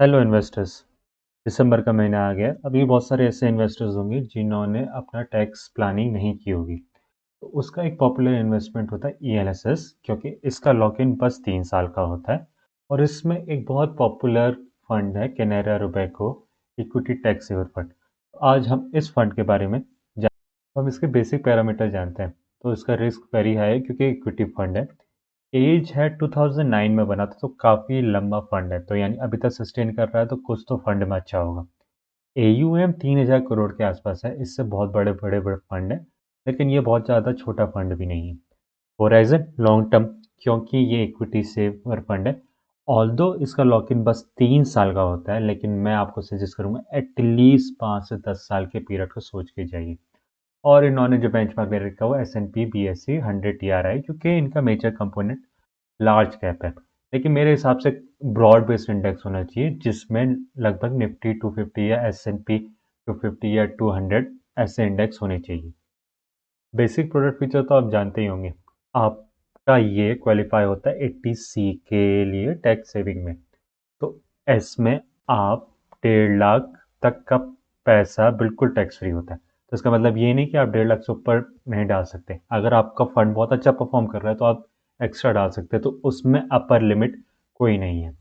Hello investors. दिसंबर का महीना आ गया। अभी बहुत सारे ऐसे इन्वेस्टर्स होंगे जिन्होंने अपना टैक्स प्लानिंग नहीं की होगी। तो उसका एक पॉपुलर इन्वेस्टमेंट होता है ईएलएसएस, क्योंकि इसका लॉक इन बस 3 साल का होता है। और इसमें एक बहुत पॉपुलर फंड है Canara Robeco equity tax saver fund. आज हम इस फंड के बारे में हम इसके बेसिक पैरामीटर जानते हैं। तो इसका रिस्क वेरी हाई है क्योंकि इक्विटी फंड है। एज है 2009 में बना था, तो काफ़ी लंबा फंड है। तो यानी अभी तक सस्टेन कर रहा है, तो कुछ तो फंड में अच्छा होगा। एयूएम 3000 करोड़ के आसपास है। इससे बहुत बड़े बड़े बड़े फंड है, लेकिन ये बहुत ज़्यादा छोटा फंड भी नहीं है। होराइजन लॉन्ग टर्म, क्योंकि ये इक्विटी सेवर फंड है। ऑल्दो इसका लॉक इन बस 3 साल का होता है, लेकिन मैं आपको सजेस्ट करूंगा एटलीस्ट 5 से 10 साल के पीरियड को सोच के जाइए। और इन्होंने जो बेंचमार्क में रखा हुआ S&P BSE 100 TRI, क्योंकि इनका मेजर कंपोनेंट लार्ज कैप है। लेकिन मेरे हिसाब से ब्रॉड बेस्ड इंडेक्स होना चाहिए, जिसमें लगभग निफ्टी 250 या S&P 250 या 200 ऐसे इंडेक्स होने चाहिए। बेसिक प्रोडक्ट फीचर तो आप जानते ही होंगे। आपका ये क्वालिफाई होता है 80C के लिए टैक्स सेविंग में। तो इसमें आप 1.5 लाख तक का पैसा बिल्कुल टैक्स फ्री होता है। तो इसका मतलब ये नहीं कि आप 1.5 लाख से ऊपर नहीं डाल सकते। अगर आपका फंड बहुत अच्छा परफॉर्म कर रहा है तो आप एक्स्ट्रा डाल सकते हैं, तो उसमें अपर लिमिट कोई नहीं है।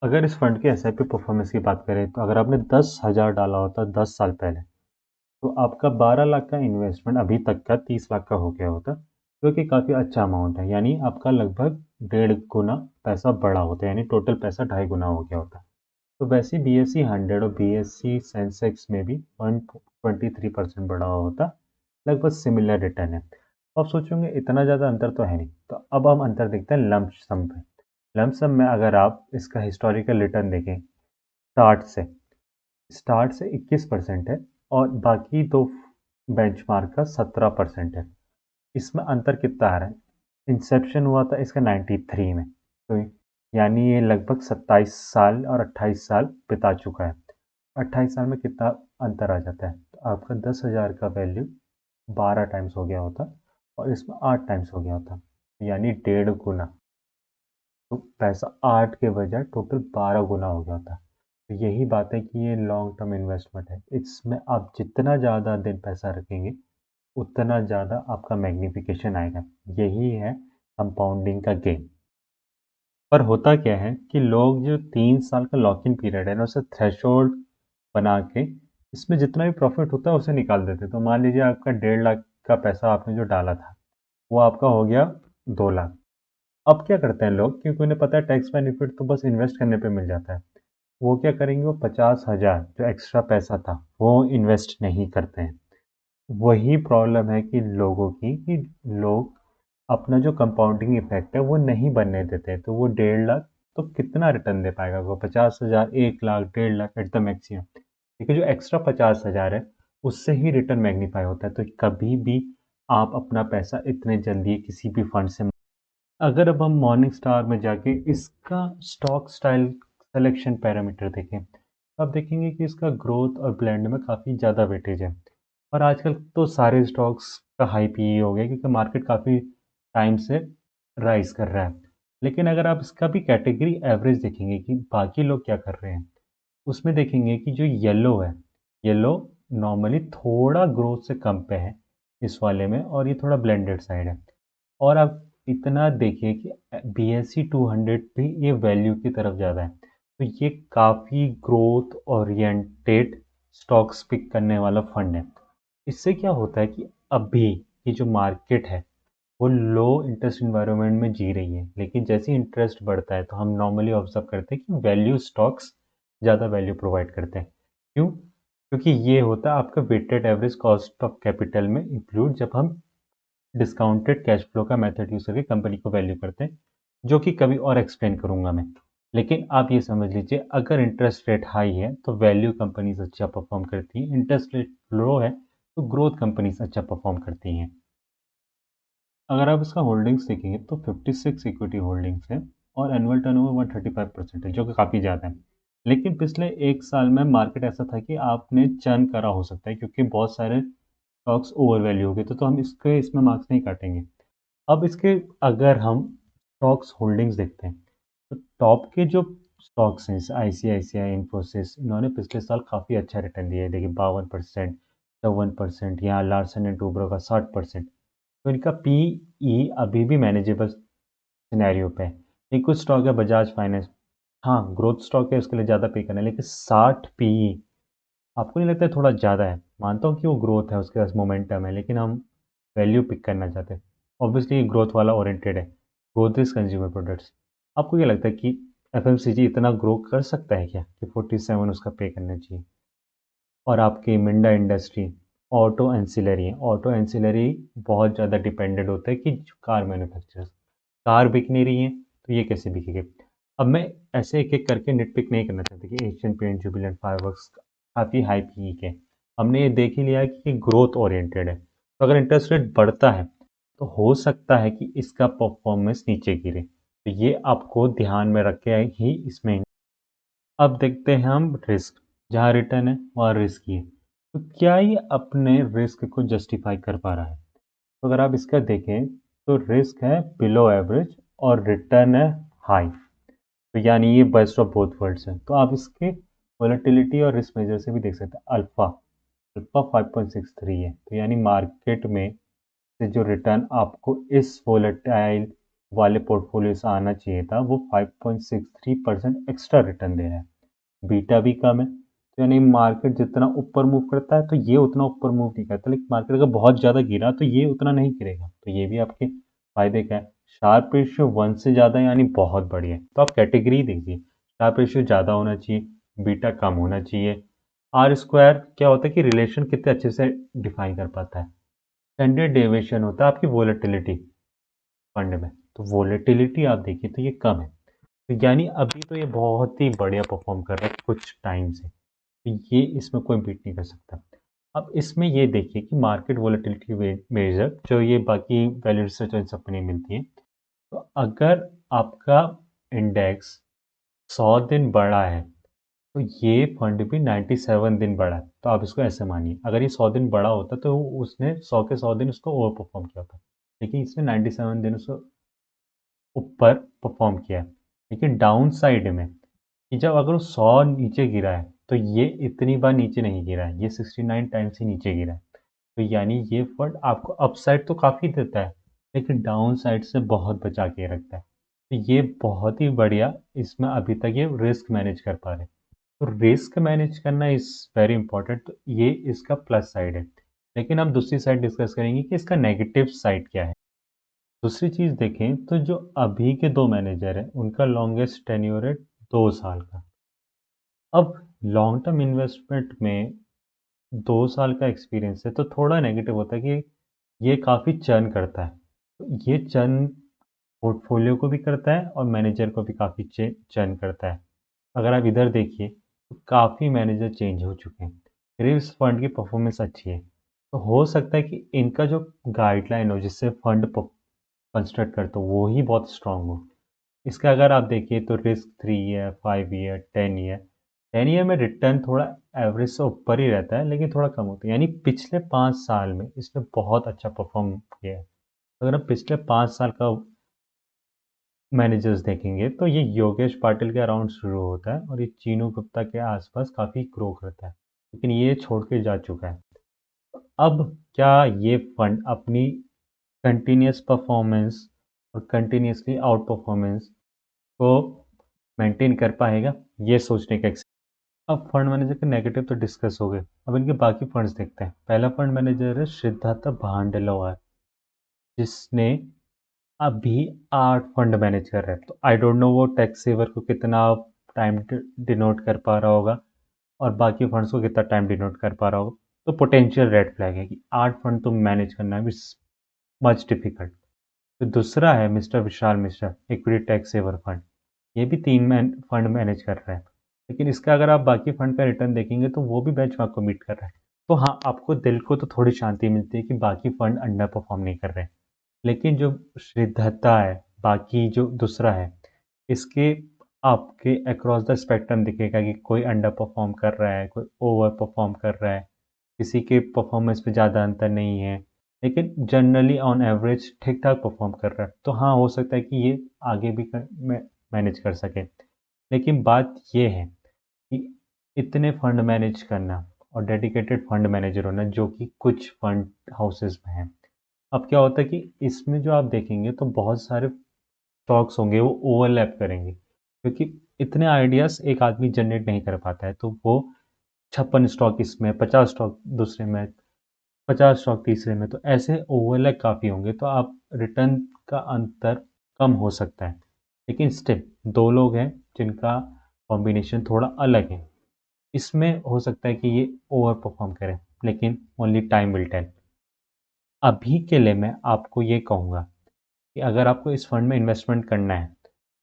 अगर इस फंड के एसआईपी परफॉर्मेंस की बात करें, तो अगर आपने 10,000 डाला होता 10 साल पहले, तो आपका 12 लाख का इन्वेस्टमेंट अभी तक का 30 लाख का हो गया होता, जो कि काफ़ी अच्छा अमाउंट है। यानी आपका लगभग 1.5 गुना पैसा बढ़ा होता है, यानी टोटल पैसा 2.5 गुना हो गया होता। तो वैसे BSE 100 और BSE सेंसेक्स में भी 123% बढ़ा हुआ होता। लगभग सिमिलर रिटर्न है। तो आप सोचोगे इतना ज़्यादा अंतर तो है नहीं। तो अब हम अंतर देखते हैं लंप सम पे। लंप सम में अगर आप इसका हिस्टोरिकल रिटर्न देखें, स्टार्ट से 21% है, और बाकी दो बेंचमार्क का 17% है। इसमें अंतर कितना आ रहा है? इंसेप्शन हुआ था इसका 93 में, तो यानी ये लगभग 27 साल और 28 साल बिता चुका है। 28 साल में कितना अंतर आ जाता है? तो आपका 10,000 का वैल्यू 12 टाइम्स हो गया होता, और इसमें 8 टाइम्स हो गया होता, यानी 1.5 गुना। तो पैसा 8 के बजाय टोटल 12 गुना हो गया था। तो यही बात है कि ये लॉन्ग टर्म इन्वेस्टमेंट है। इसमें आप जितना ज़्यादा दिन पैसा रखेंगे, उतना ज़्यादा आपका मैग्निफिकेशन आएगा। यही है कंपाउंडिंग का गेम। पर होता क्या है कि लोग जो 3 साल का लॉक इन पीरियड है ना, उसे थ्रेशोल्ड बना के इसमें जितना भी प्रॉफिट होता है उसे निकाल देते। तो मान लीजिए आपका 1.5 लाख का पैसा आपने जो डाला था, वो आपका हो गया 2 लाख। अब क्या करते हैं लोग, क्योंकि उन्हें पता है टैक्स बेनिफिट तो बस इन्वेस्ट करने पे मिल जाता है। वो क्या करेंगे, वो 50,000 जो एक्स्ट्रा पैसा था वो इन्वेस्ट नहीं करते हैं। वही प्रॉब्लम है कि लोगों की, कि लोग अपना जो कंपाउंडिंग इफेक्ट है वो नहीं बनने देते। तो वो 1.5 लाख तो कितना रिटर्न दे पाएगा? वो 50,000, 1 lakh, 1.5 lakh at the maximum. लेकिन जो एक्स्ट्रा 50,000 है, उससे ही रिटर्न मैग्नीफाई होता है। तो कभी भी आप अपना पैसा इतने जल्दी किसी भी फंड से, अगर अब हम मॉर्निंग स्टार में जाके इसका स्टॉक स्टाइल सिलेक्शन पैरामीटर देखें, तो आप देखेंगे कि इसका ग्रोथ और ब्लेंड में काफ़ी ज़्यादा वेटेज है। और आजकल तो सारे स्टॉक्स का हाई पीई हो गया, क्योंकि मार्केट काफ़ी टाइम से राइज कर रहा है। लेकिन अगर आप इसका भी कैटेगरी एवरेज देखेंगे कि बाकी लोग क्या कर रहे हैं, उसमें देखेंगे कि जो येलो है, येलो नॉर्मली थोड़ा ग्रोथ से कम पे है इस वाले में, और ये थोड़ा ब्लेंडेड साइड है। और आप इतना देखिए कि BSE 200 भी ये वैल्यू की तरफ ज़्यादा है। तो ये काफ़ी ग्रोथ ओरिएंटेड स्टॉक्स पिक करने वाला फंड है। इससे क्या होता है कि अभी की जो मार्केट है वो लो इंटरेस्ट इन्वायरमेंट में जी रही है, लेकिन जैसे ही इंटरेस्ट बढ़ता है तो हम नॉर्मली ऑब्जर्व करते हैं कि वैल्यू स्टॉक्स ज़्यादा वैल्यू प्रोवाइड करते हैं। क्यों? क्योंकि ये होता है आपका weighted average cost of capital में इंक्लूड, जब हम डिस्काउंटेड कैश फ्लो का मेथड यूज़ करके कंपनी को वैल्यू करते हैं, जो कि कभी और एक्सप्लेन करूंगा मैं। लेकिन आप ये समझ लीजिए, अगर इंटरेस्ट रेट हाई है तो वैल्यू कंपनीज अच्छा परफॉर्म करती हैं, इंटरेस्ट रेट लो है तो ग्रोथ कंपनीज अच्छा परफॉर्म करती हैं। अगर आप इसका होल्डिंग्स देखेंगे तो 56 इक्विटी होल्डिंग्स है, और एनुअल टर्नओवर 135% है, जो कि काफ़ी ज़्यादा है। लेकिन पिछले 1 साल में मार्केट ऐसा था कि आपने चर्न करा हो सकता है, क्योंकि बहुत सारे स्टॉक्स ओवर वैल्यू हो गए थे, तो हम इसमें मार्क्स नहीं काटेंगे। अब इसके, अगर हम स्टॉक्स होल्डिंग्स देखते हैं, तो टॉप के जो स्टॉक्स हैं, आईसीआईसीआई, इन्फोसिस, इन्होंने पिछले साल काफ़ी अच्छा रिटर्न दिया है। देखिए 52%, 54%, यहाँ लार्सन एंड टूब्रो का 60%। तो इनका पीई अभी भी मैनेजेबल सिनेरियो पे है। ये कुछ स्टॉक है बजाज फाइनेंस, हाँ ग्रोथ स्टॉक है, उसके लिए ज़्यादा पे करना है, लेकिन 60 पीई आपको नहीं लगता है थोड़ा ज़्यादा है? मानता हूँ कि वो ग्रोथ है, उसके पास मोमेंटम है, लेकिन हम वैल्यू पिक करना चाहते हैं। ऑब्वियसली ग्रोथ वाला ओरिएंटेड है, गोदरेज कंज्यूमर प्रोडक्ट्स। आपको क्या लगता है कि एफएमसीजी इतना ग्रो कर सकता है क्या कि 47 उसका पे करना चाहिए? और आपकी मिंडा इंडस्ट्री ऑटो एंसिलरी है, ऑटो एंसिलरी बहुत ज़्यादा डिपेंडेंट होता है कि कार मैन्युफैक्चरर्स, कार बिक नहीं रही है तो ये कैसे बिकेगी? अब मैं ऐसे एक एक करके निटपिक नहीं करना चाहता कि एशियन पेंट, जुबिलेंट फाइबर्स काफ़ी हाई पीक है। हमने ये देख ही लिया है कि ग्रोथ ओरिएंटेड है, तो अगर इंटरेस्ट रेट बढ़ता है तो हो सकता है कि इसका परफॉर्मेंस नीचे गिरे, तो ये आपको ध्यान में रख के ही इसमें। अब देखते हैं हम रिस्क, जहाँ रिटर्न है वहाँ रिस्क ही है। तो क्या ये अपने रिस्क को जस्टिफाई कर पा रहा है? तो अगर आप इसका देखें तो रिस्क है बिलो एवरेज और रिटर्न है हाई, तो यानी ये बेस्ट ऑफ बोथ वर्ल्ड्स है। तो आप इसके वोलेटिलिटी और रिस्क मेजर से भी देख सकते हैं। अल्फा अल्फा 5.63 है, तो यानी मार्केट में से जो रिटर्न आपको इस वोलेटाइल वाले पोर्टफोलियो से आना चाहिए था वो 5.63% एक्स्ट्रा रिटर्न दे रहा है। बीटा भी कम है, तो यानी मार्केट जितना ऊपर मूव करता है तो ये उतना ऊपर मूव नहीं करता, लेकिन मार्केट अगर बहुत ज़्यादा गिरा तो ये उतना नहीं गिरेगा, तो ये भी आपके फायदे का है। शार्प रेशियो 1 से ज़्यादा यानी बहुत बढ़िया है, तो आप कैटेगरी देखिए, शार्प रेशियो ज़्यादा होना चाहिए, बीटा कम होना चाहिए। आर स्क्वायर क्या होता है कि रिलेशन कितने अच्छे से डिफाइन कर पाता है। स्टैंडर्ड डेविएशन होता है आपकी वोलेटिलिटी फंड में, तो वोलेटिलिटी आप देखिए तो ये कम है, तो यानी अभी तो ये बहुत ही बढ़िया परफॉर्म कर रहा है कुछ टाइम से, तो ये इसमें कोई बीट नहीं कर सकता। अब इसमें ये देखिए कि मार्केट वोलेटिलिटी मेजर जो ये बाकी वैल्यू रिसर्च इन सब में नहीं मिलती है, तो अगर आपका इंडेक्स 100 दिन बढ़ा है तो ये फंड भी 97 दिन बढ़ा है, तो आप इसको ऐसे मानिए अगर ये 100 दिन बढ़ा होता तो उसने 100 के 100 दिन उसको ओवर परफॉर्म किया होता, लेकिन इसने 97 दिन उसको ऊपर परफॉर्म किया है। लेकिन डाउन साइड में कि जब अगर वो 100 नीचे गिरा है तो ये इतनी बार नीचे नहीं गिरा है, ये 69 टाइम्स ही नीचे गिरा है, तो यानी ये फंड आपको अपसाइड तो काफ़ी देता है लेकिन डाउन साइड से बहुत बचा के रखता है, तो ये बहुत ही बढ़िया इसमें अभी तक ये रिस्क मैनेज कर पा रहे हैं। तो रिस्क मैनेज करना इज़ वेरी इंपॉर्टेंट, तो ये इसका प्लस साइड है। लेकिन हम दूसरी साइड डिस्कस करेंगे कि इसका नेगेटिव साइड क्या है। दूसरी चीज़ देखें तो जो अभी के 2 मैनेजर हैं उनका लॉन्गेस्ट टेन्योर है 2 साल का। अब लॉन्ग टर्म इन्वेस्टमेंट में 2 साल का एक्सपीरियंस है तो थोड़ा नेगेटिव होता है कि ये काफ़ी चर्न करता है। तो ये चर्न पोर्टफोलियो को भी करता है और मैनेजर को भी काफ़ी चर्न करता है। अगर आप इधर देखिए तो काफ़ी मैनेजर चेंज हो चुके हैं, फिर भी इस फंड की परफॉर्मेंस अच्छी है। तो हो सकता है कि इनका जो गाइडलाइन हो जिससे फंड कंस्ट्रक्ट करते हो वो ही बहुत स्ट्रांग हो। इसका अगर आप देखिए तो risk 3 year, 5 year, 10 year, 10 year में रिटर्न थोड़ा एवरेज से ऊपर ही रहता है लेकिन थोड़ा कम होता है, यानी पिछले 5 साल में इसने बहुत अच्छा परफॉर्म किया है। अगर हम पिछले 5 साल का मैनेजर्स देखेंगे तो ये योगेश पाटिल के अराउंड शुरू होता है और ये चीनू गुप्ता के आसपास काफ़ी ग्रो करता है, लेकिन ये छोड़ के जा चुका है। अब क्या ये फंड अपनी कंटिन्यूस परफॉर्मेंस और कंटिन्यूसली आउट परफॉर्मेंस को मेंटेन कर पाएगा, ये सोचने का एक। अब फंड मैनेजर के नेगेटिव तो डिस्कस हो गए, अब इनके बाकी फंड्स देखते हैं। पहला फंड मैनेजर है सिद्धार्थ भांडलवार, जिसने अभी 8 फंड मैनेज कर रहा है, तो आई डोंट नो वो टैक्स सेवर को कितना टाइम डिनोट कर पा रहा होगा और बाकी फंड्स को कितना टाइम डिनोट कर पा रहा होगा, तो पोटेंशियल रेड फ्लैग है कि 8 फंड तुम मैनेज करना है, मच डिफिकल्ट। तो दूसरा है mister Vishal Mishra, equity tax saver fund, ये भी 3 फंड मैनेज कर रहा है, लेकिन इसका अगर आप बाकी फंड का रिटर्न देखेंगे तो वो भी बेंचमार्क को मीट कर रहा है। तो हाँ, आपको दिल को तो थोड़ी शांति मिलती है कि बाकी फंड अंडर परफॉर्म नहीं कर रहे हैं, लेकिन जो श्रीदत्ता है, बाकी जो दूसरा है, इसके आपके अक्रॉस द स्पेक्ट्रम दिखेगा कि कोई अंडर परफॉर्म कर रहा है, कोई ओवर परफॉर्म कर रहा है, किसी के परफॉर्मेंस पे ज़्यादा अंतर नहीं है, लेकिन जनरली ऑन एवरेज ठीक ठाक परफॉर्म कर रहा है। तो हाँ, हो सकता है कि ये आगे भी मैनेज कर सके। लेकिन बात ये है कि इतने फंड मैनेज करना और डेडिकेटेड फंड मैनेजर होना जो कि कुछ फंड हाउसेस में हैं। अब क्या होता है कि इसमें जो आप देखेंगे तो बहुत सारे स्टॉक्स होंगे वो ओवरलैप करेंगे क्योंकि इतने आइडियाज़ एक आदमी जनरेट नहीं कर पाता है, तो वो 56 स्टॉक इसमें, 50 स्टॉक दूसरे में, 50 स्टॉक तीसरे में, तो ऐसे ओवरलैप काफ़ी होंगे, तो आप रिटर्न का अंतर कम हो सकता है। लेकिन स्टिल 2 लोग हैं जिनका कॉम्बिनेशन थोड़ा अलग है। इसमें हो सकता है कि ये ओवर परफ़ॉर्म करें, लेकिन ओनली टाइम विल टेल। अभी के लिए मैं आपको ये कहूँगा कि अगर आपको इस फंड में इन्वेस्टमेंट करना है,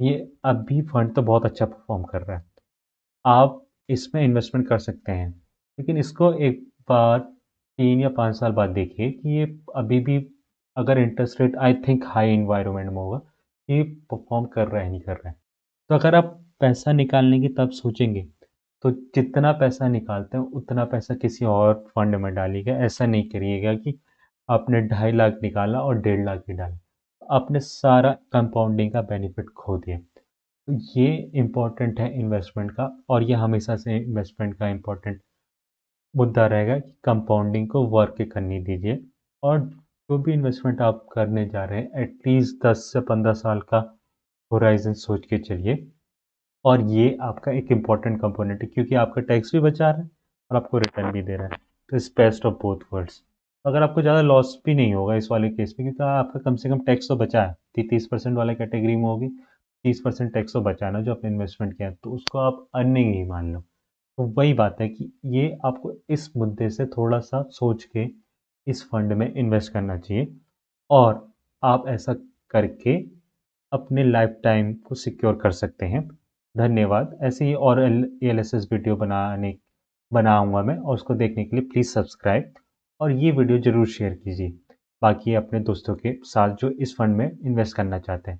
ये अभी फंड तो बहुत अच्छा परफ़ॉर्म कर रहा है। आप इसमें इन्वेस्टमेंट कर सकते हैं, लेकिन इसको एक बार 3 या 5 साल बाद देखिए कि ये अभी भी अगर interest rate I think high environment में होगा, ये परफ़ॉर्म कर रहा है, नहीं कर रहा है। तो अगर आप पैसा निकालने की तब सोचेंगे, तो जितना पैसा निकालते हैं, उतना पैसा किसी और फंड में डालिएगा। ऐसा नहीं करिएगा कि आपने 2.5 लाख निकाला और 1.5 लाख ही डाला। आपने सारा कंपाउंडिंग का बेनिफिट खो दिया। तो ये इम्पोर्टेंट है इन्वेस्टमेंट का, और ये हमेशा से इन्वेस्टमेंट का इम्पोर्टेंट मुद्दा रहेगा कि कंपाउंडिंग को वर्क करने दीजिए। और जो भी इन्वेस्टमेंट आप करने जा रहे हैं, एटलीस्ट 10 से 15 साल का होराइज़न सोच के चलिए। और ये आपका एक इम्पोर्टेंट कंपोनेंट है क्योंकि आपका टैक्स भी बचा रहा है और आपको रिटर्न भी दे रहा है। तो it's best of both worlds. अगर आपको ज़्यादा लॉस भी नहीं होगा इस वाले केस में, क्योंकि आपका कम से कम टैक्स तो बचा है। 30% वाले कैटेगरी में होगी, 30% टैक्स तो बचा है ना जो आपने इन्वेस्टमेंट किया है, तो उसको आप अर्निंग ही मान लो। तो वही बात है कि ये आपको इस मुद्दे से थोड़ा सा सोच के इस फंड में इन्वेस्ट करना चाहिए, और आप ऐसा करके अपने लाइफ टाइम को सिक्योर कर सकते हैं। धन्यवाद। ऐसे ही और एएलएसएस वीडियो बनाऊंगा मैं, और उसको देखने के लिए प्लीज़ सब्सक्राइब, और ये वीडियो ज़रूर शेयर कीजिए बाकी अपने दोस्तों के साथ जो इस फंड में इन्वेस्ट करना चाहते हैं।